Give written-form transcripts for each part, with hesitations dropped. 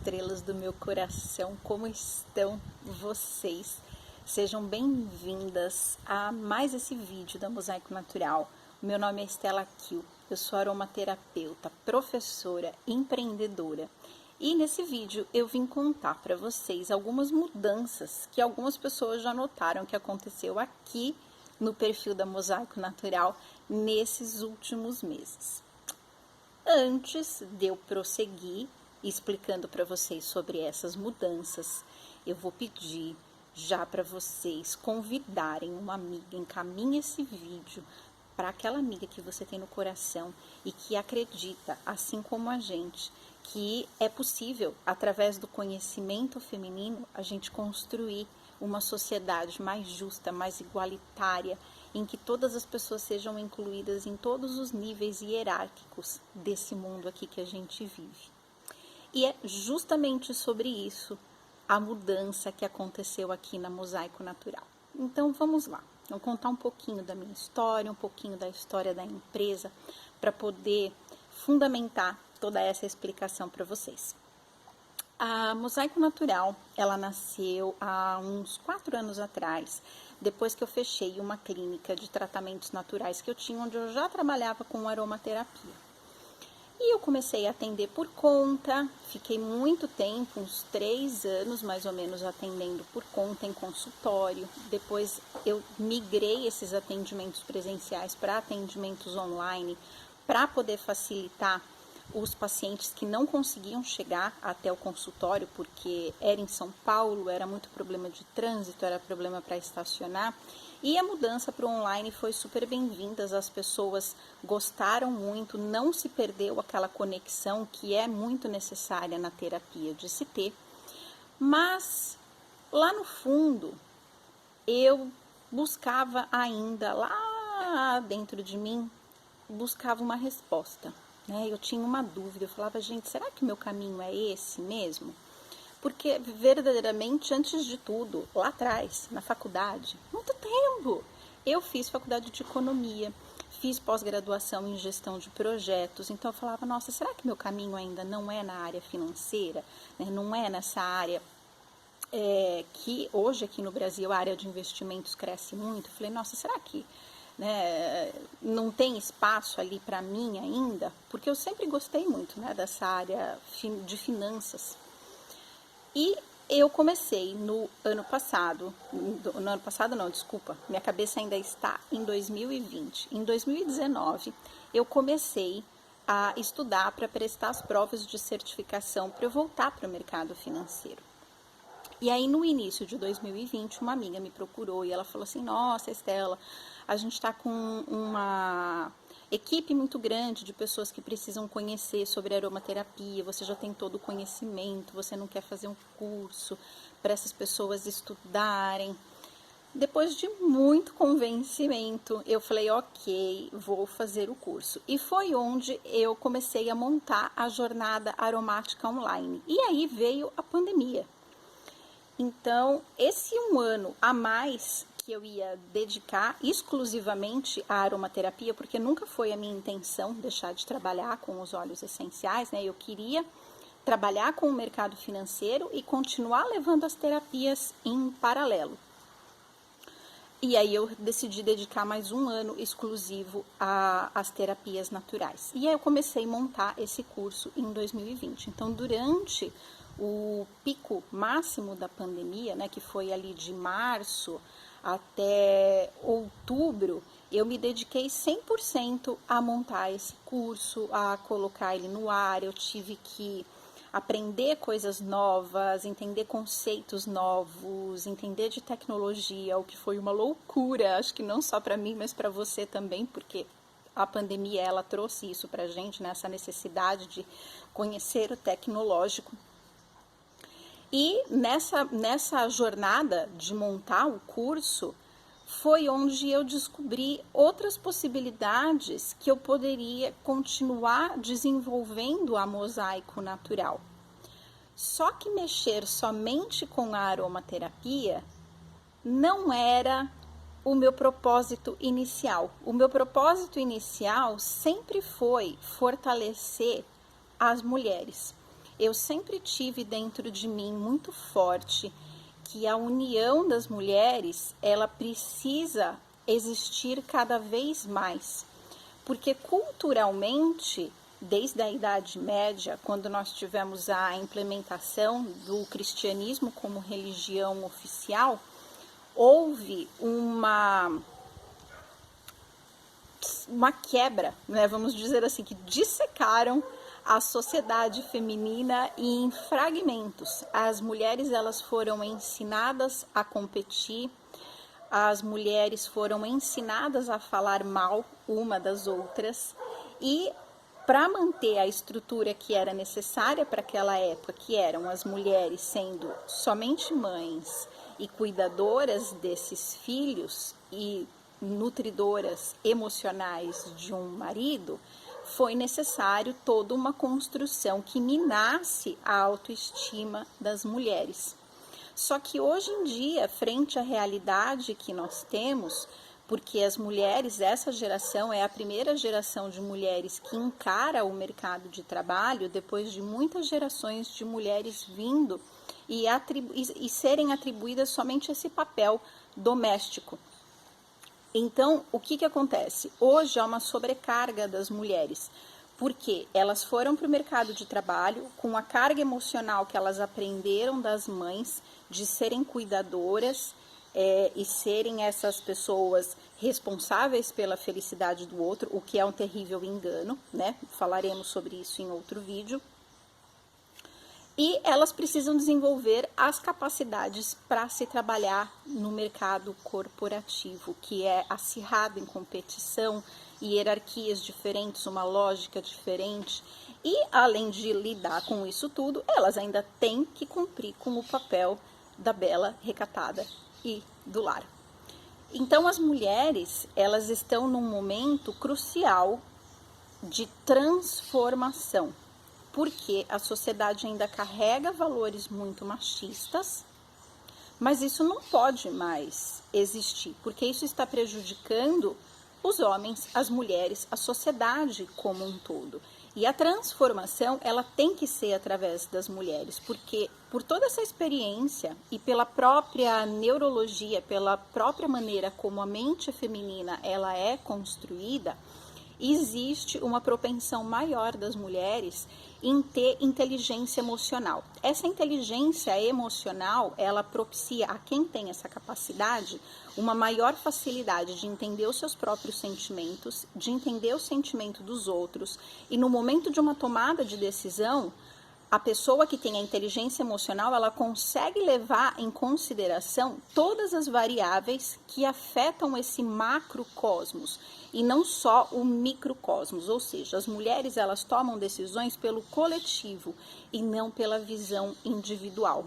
estrelas do meu coração, como estão vocês? Sejam bem-vindas a mais esse vídeo da Mosaico Natural. O meu nome é Estela Kiel, eu sou aromaterapeuta, professora, empreendedora. E nesse vídeo eu vim contar para vocês algumas mudanças que algumas pessoas já notaram que aconteceu aqui no perfil da Mosaico Natural nesses últimos meses. Antes de eu prosseguir explicando para vocês sobre essas mudanças, eu vou pedir já para vocês convidarem uma amiga, encaminhe esse vídeo para aquela amiga que você tem no coração e que acredita, assim como a gente, que é possível, através do conhecimento feminino, a gente construir uma sociedade mais justa, mais igualitária, em que todas as pessoas sejam incluídas em todos os níveis hierárquicos desse mundo aqui que a gente vive. E é justamente sobre isso a mudança que aconteceu aqui na Mosaico Natural. Então vamos lá, vou contar um pouquinho da minha história, um pouquinho da história da empresa, para poder fundamentar toda essa explicação para vocês. A Mosaico Natural, ela nasceu há uns 4 anos atrás, depois que eu fechei uma clínica de tratamentos naturais que eu tinha, onde eu já trabalhava com aromaterapia. E eu comecei a atender por conta, fiquei muito tempo, uns 3 anos mais ou menos, atendendo por conta em consultório. Depois eu migrei esses atendimentos presenciais para atendimentos online, para poder facilitar os pacientes que não conseguiam chegar até o consultório, porque era em São Paulo, era muito problema de trânsito, era problema para estacionar. E a mudança para o online foi super bem-vinda, as pessoas gostaram muito, não se perdeu aquela conexão que é muito necessária na terapia de se ter. Mas lá no fundo, eu buscava ainda, lá dentro de mim, buscava uma resposta. Eu tinha uma dúvida, eu falava, gente, será que o meu caminho é esse mesmo? Porque verdadeiramente, antes de tudo, lá atrás, na faculdade, muito tempo, eu fiz faculdade de economia, fiz pós-graduação em gestão de projetos, então eu falava, nossa, será que meu caminho ainda não é na área financeira, não é nessa área que hoje aqui no Brasil a área de investimentos cresce muito? Eu falei, nossa, será que não tem espaço ali para mim ainda? Porque eu sempre gostei muito dessa área de finanças. E eu comecei no ano passado, minha cabeça ainda está em 2020. Em 2019, eu comecei a estudar para prestar as provas de certificação para eu voltar para o mercado financeiro. E aí, no início de 2020, uma amiga me procurou e ela falou assim, nossa, Estela, a gente está com uma equipe muito grande de pessoas que precisam conhecer sobre aromaterapia, você já tem todo o conhecimento, você não quer fazer um curso para essas pessoas estudarem. Depois de muito convencimento, eu falei, ok, vou fazer o curso. E foi onde eu comecei a montar a jornada aromática online. E aí veio a pandemia. Então, esse 1 ano a mais que eu ia dedicar exclusivamente à aromaterapia, porque nunca foi a minha intenção deixar de trabalhar com os óleos essenciais, Eu queria trabalhar com o mercado financeiro e continuar levando as terapias em paralelo. E aí eu decidi dedicar mais 1 ano exclusivo às terapias naturais. E aí eu comecei a montar esse curso em 2020. Então, durante o pico máximo da pandemia, que foi ali de março até outubro, eu me dediquei 100% a montar esse curso, a colocar ele no ar. Eu tive que aprender coisas novas, entender conceitos novos, entender de tecnologia, o que foi uma loucura, acho que não só para mim, mas para você também, porque a pandemia ela trouxe isso para a gente, essa necessidade de conhecer o tecnológico. E nessa jornada de montar o curso, foi onde eu descobri outras possibilidades que eu poderia continuar desenvolvendo a Mosaico Natural. Só que mexer somente com a aromaterapia não era o meu propósito inicial. O meu propósito inicial sempre foi fortalecer as mulheres. eu sempre tive dentro de mim muito forte que a união das mulheres, ela precisa existir cada vez mais, porque culturalmente, desde a Idade Média, quando nós tivemos a implementação do cristianismo como religião oficial, houve uma quebra, né? Vamos dizer assim, que dissecaram a sociedade feminina em fragmentos. As mulheres, elas foram ensinadas a competir, as mulheres foram ensinadas a falar mal uma das outras, e para manter a estrutura que era necessária para aquela época, que eram as mulheres sendo somente mães e cuidadoras desses filhos e nutridoras emocionais de um marido, foi necessário toda uma construção que minasse a autoestima das mulheres. Só que hoje em dia, frente à realidade que nós temos, porque as mulheres, essa geração é a primeira geração de mulheres que encara o mercado de trabalho depois de muitas gerações de mulheres vindo e serem atribuídas somente esse papel doméstico. Então, o que acontece? Hoje há uma sobrecarga das mulheres, porque elas foram para o mercado de trabalho com a carga emocional que elas aprenderam das mães de serem cuidadoras e serem essas pessoas responsáveis pela felicidade do outro, o que é um terrível engano, né? Falaremos sobre isso em outro vídeo. E elas precisam desenvolver as capacidades para se trabalhar no mercado corporativo, que é acirrado em competição, hierarquias diferentes, uma lógica diferente. E, além de lidar com isso tudo, elas ainda têm que cumprir com o papel da bela, recatada e do lar. Então, as mulheres, elas estão num momento crucial de transformação, porque a sociedade ainda carrega valores muito machistas, mas isso não pode mais existir, porque isso está prejudicando os homens, as mulheres, a sociedade como um todo. E a transformação, ela tem que ser através das mulheres, porque por toda essa experiência e pela própria neurologia, pela própria maneira como a mente feminina ela é construída, existe uma propensão maior das mulheres em ter inteligência emocional. Essa inteligência emocional, ela propicia a quem tem essa capacidade uma maior facilidade de entender os seus próprios sentimentos, de entender o sentimento dos outros, e no momento de uma tomada de decisão, a pessoa que tem a inteligência emocional, ela consegue levar em consideração todas as variáveis que afetam esse macrocosmos e não só o microcosmos, ou seja, as mulheres elas tomam decisões pelo coletivo e não pela visão individual.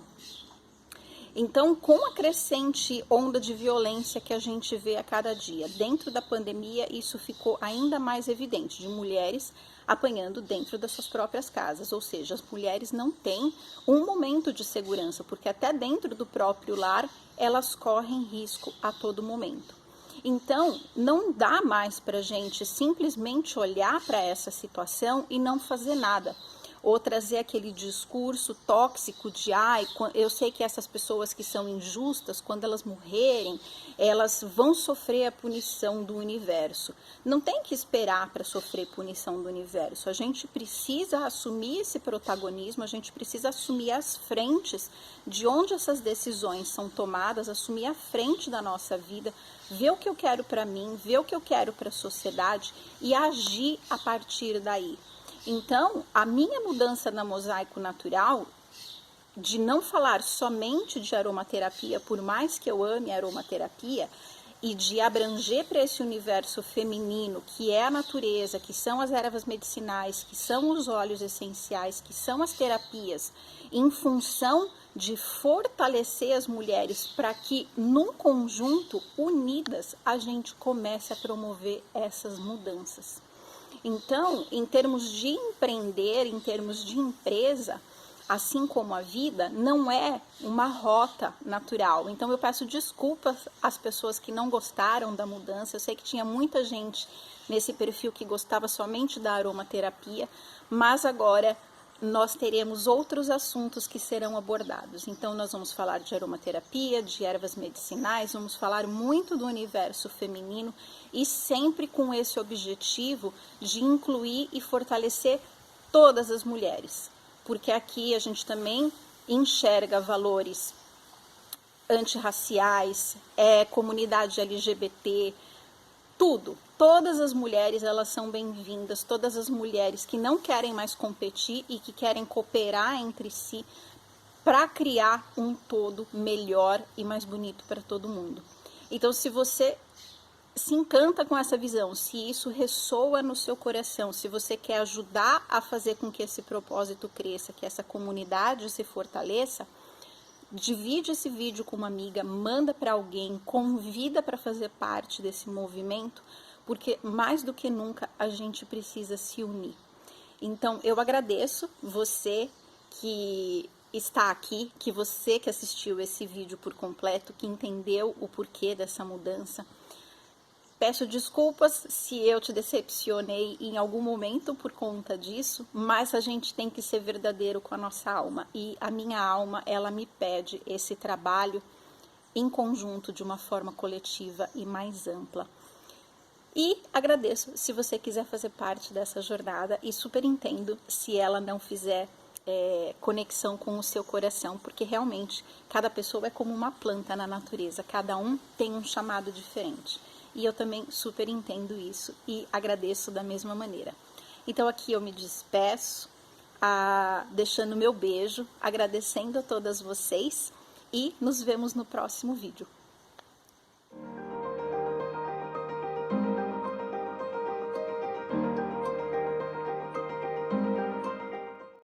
Então, com a crescente onda de violência que a gente vê a cada dia, dentro da pandemia, isso ficou ainda mais evidente, de mulheres apanhando dentro das suas próprias casas, ou seja, as mulheres não têm um momento de segurança, porque até dentro do próprio lar, elas correm risco a todo momento. Então, não dá mais para a gente simplesmente olhar para essa situação e não fazer nada. Ou trazer aquele discurso tóxico de eu sei que essas pessoas que são injustas, quando elas morrerem, elas vão sofrer a punição do universo. Não tem que esperar para sofrer punição do universo. A gente precisa assumir esse protagonismo, a gente precisa assumir as frentes de onde essas decisões são tomadas, assumir a frente da nossa vida, ver o que eu quero para mim, ver o que eu quero para a sociedade e agir a partir daí. Então, a minha mudança na Mosaico Natural, de não falar somente de aromaterapia, por mais que eu ame a aromaterapia, e de abranger para esse universo feminino, que é a natureza, que são as ervas medicinais, que são os óleos essenciais, que são as terapias, em função de fortalecer as mulheres para que, num conjunto, unidas, a gente comece a promover essas mudanças. Então, em termos de empreender, em termos de empresa, assim como a vida, não é uma rota natural. Então, eu peço desculpas às pessoas que não gostaram da mudança. Eu sei que tinha muita gente nesse perfil que gostava somente da aromaterapia, mas agora nós teremos outros assuntos que serão abordados. Então, nós vamos falar de aromaterapia, de ervas medicinais, vamos falar muito do universo feminino e sempre com esse objetivo de incluir e fortalecer todas as mulheres. Porque aqui a gente também enxerga valores antirraciais, comunidade LGBT, tudo. Todas as mulheres, elas são bem-vindas, todas as mulheres que não querem mais competir e que querem cooperar entre si para criar um todo melhor e mais bonito para todo mundo. Então, se você se encanta com essa visão, se isso ressoa no seu coração, se você quer ajudar a fazer com que esse propósito cresça, que essa comunidade se fortaleça, divide esse vídeo com uma amiga, manda para alguém, convida para fazer parte desse movimento, porque mais do que nunca a gente precisa se unir. Então, eu agradeço você que está aqui, que você que assistiu esse vídeo por completo, que entendeu o porquê dessa mudança. Peço desculpas se eu te decepcionei em algum momento por conta disso, mas a gente tem que ser verdadeiro com a nossa alma. E a minha alma, ela me pede esse trabalho em conjunto, de uma forma coletiva e mais ampla. E agradeço se você quiser fazer parte dessa jornada e super entendo se ela não fizer conexão com o seu coração, porque realmente cada pessoa é como uma planta na natureza, cada um tem um chamado diferente. E eu também super entendo isso e agradeço da mesma maneira. Então aqui eu me despeço, deixando meu beijo, agradecendo a todas vocês e nos vemos no próximo vídeo.